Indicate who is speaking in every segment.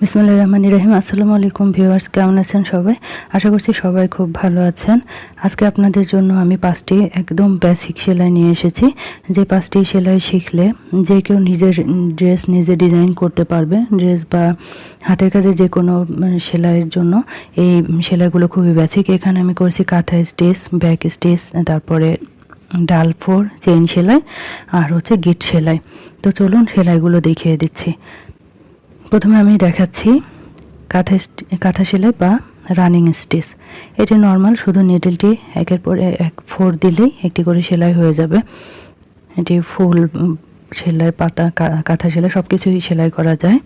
Speaker 1: বিসমিল্লাহির রহমানির রহিম। আসসালামু আলাইকুম ভিউয়ার্স, কেমন আছেন সবাই? আশা করছি সবাই খুব ভালো আছেন। আজকে আপনাদের জন্য আমি 5টি একদম বেসিক সেলাই নিয়ে এসেছি। যে 5টি সেলাই শিখলে যে কেউ নিজের ড্রেস নিজে ডিজাইন করতে পারবে। ড্রেস বা হাতের কাজে যে কোনো সেলাইয়ের জন্য এই সেলাইগুলো খুবই বেসিক। এখানে আমি করেছি কাঁথা স্টিচ, ব্যাক স্টিচ, তারপরে ডাল ফোর, চেইন সেলাই আর হচ্ছে গিট সেলাই। তো চলুন সেলাইগুলো দেখিয়ে দিচ্ছি। প্রথমে আমি দেখাচ্ছি কাঁথা সেলাই বা রানিং স্টিচ। এটি নর্মাল, শুধু নিডলটি একের পর এক ফোর দিলেই একটি করে সেলাই হয়ে যাবে। এটি ফুল সেলাই, পাতা, কাঁথা সেলাই সব কিছুই সেলাই করা যায়।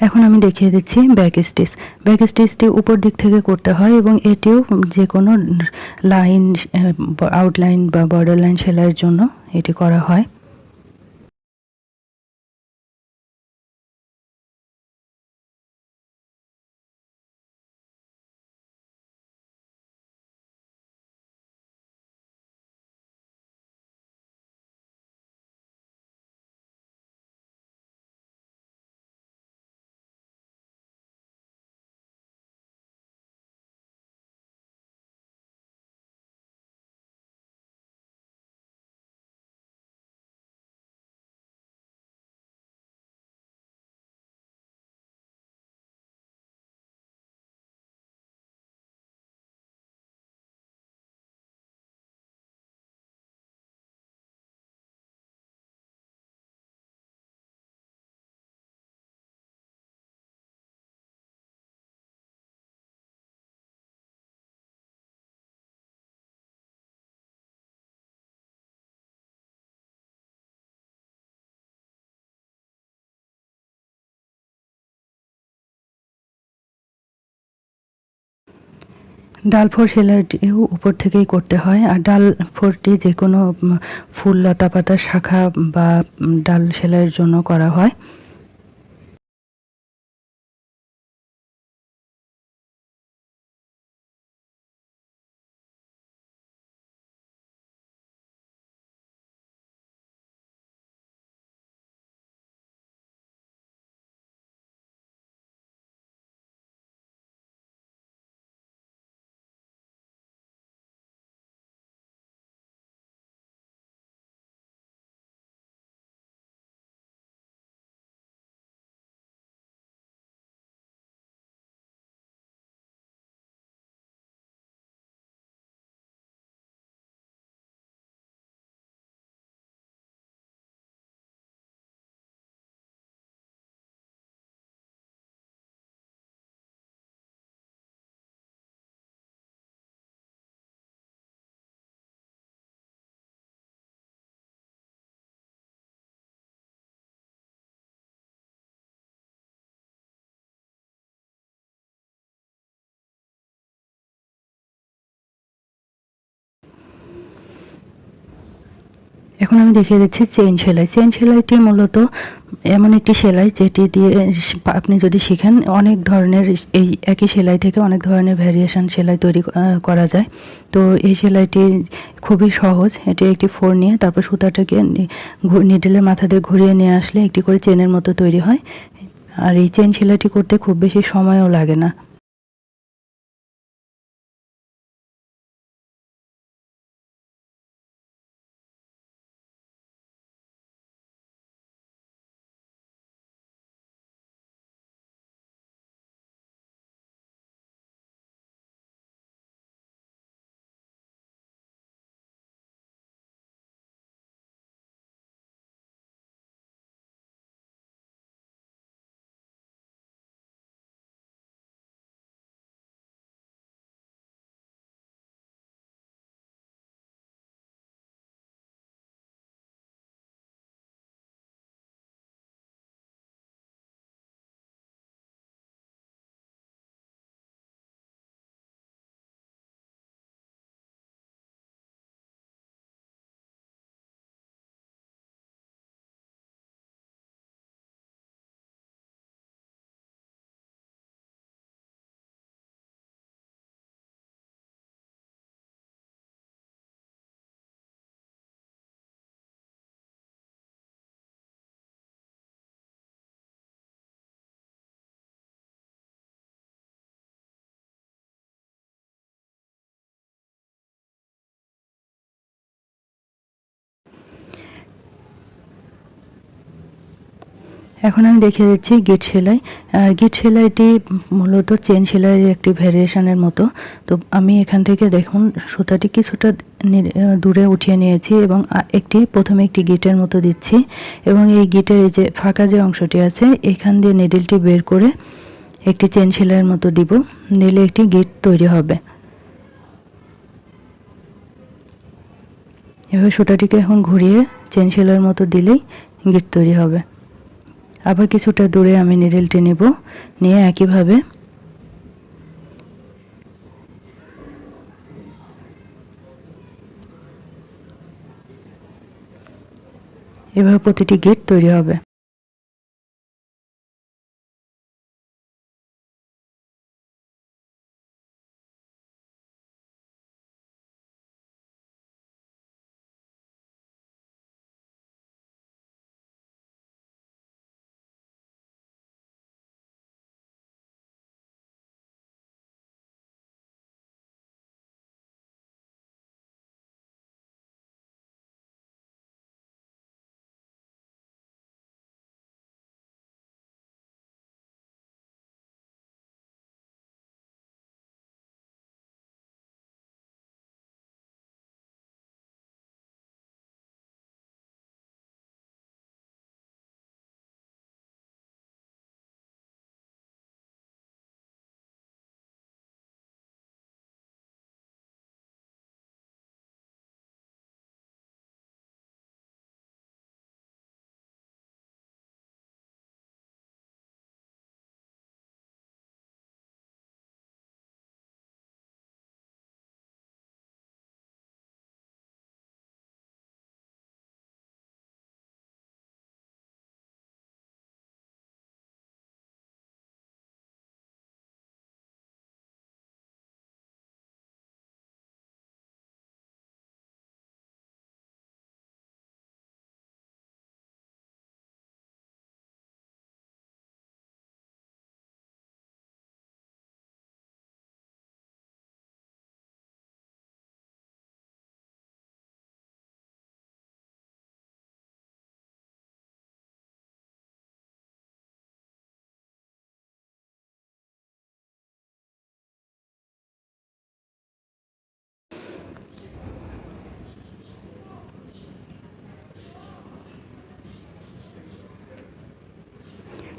Speaker 1: এখন আমি দেখিয়ে দিচ্ছি ব্যাক স্টিচ। ব্যাক স্টিচটি উপর দিক থেকে করতে হয় এবং এটিও যে কোনো লাইন, আউটলাইন বা বর্ডার লাইন সেলাইয়ের জন্য এটি করা হয়। ডাল ফোর সেলাইটিও উপর থেকেই করতে হয়। আর ডাল ফোরটি যে কোনো ফুল, লতা পাতার শাখা বা ডাল সেলাইয়ের জন্য করা হয়। এখন আমি দেখিয়ে দিচ্ছি চেইন সেলাই। চেইন সেলাইটি মূলত এমন একটি সেলাই যেটি দিয়ে আপনি যদি শিখেন, অনেক ধরনের এই একই সেলাই থেকে অনেক ধরনের ভ্যারিয়েশন সেলাই তৈরি করা যায়। তো এই সেলাইটি খুবই সহজ। এটি একটি ফোর নিয়ে তারপর সুতাটাকে নিডলের মাথা দিয়ে ঘুরিয়ে নিয়ে আসলে একটি করে চেনের মতো তৈরি হয়। আর এই চেন সেলাইটি করতে খুব বেশি সময়ও লাগে না। এখন আমি দেখিয়ে দিচ্ছি গিট সেলাই। গিট সেলাইটি মূলত চেন সেলাইয়ের একটি ভ্যারিয়েশনের মতো। তো আমি এখান থেকে দেখুন সুতাটি কিছুটা দূরে উঠিয়ে নিয়েছি এবং প্রথমে একটি গিটের মতো দিচ্ছি এবং এই গিটের এই যে ফাঁকা যে অংশটি আছে এখান দিয়ে নিডলটি বের করে একটি চেন সেলাইয়ের মতো দিব, দিলে একটি গিট তৈরি হবে। এভাবে সুতাটিকে এখন ঘুরিয়ে চেন সেলাইয়ের মতো দিলেই গিট তৈরি হবে। আবার কিছুটা দূরে আমি নিডলটি নেব, নিয়ে একইভাবে এভাবে প্রতিটি গিট তৈরি হবে।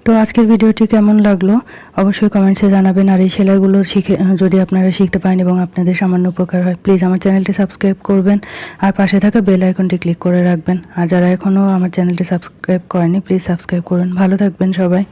Speaker 1: তো আজকের ভিডিওটি কেমন লাগলো অবশ্যই কমেন্টসে জানাবেন। আর এই সেলাইগুলো যদি আপনারা শিখতে পারেন এবং আপনাদের সামান্য উপকার হয়, প্লিজ আমার চ্যানেলটি সাবস্ক্রাইব করবেন আর পাশে থাকা বেল আইকনটি ক্লিক করে রাখবেন। আর যারা এখনও আমার চ্যানেলটি সাবস্ক্রাইব করেনি প্লিজ সাবস্ক্রাইব করুন। ভালো থাকবেন সবাই।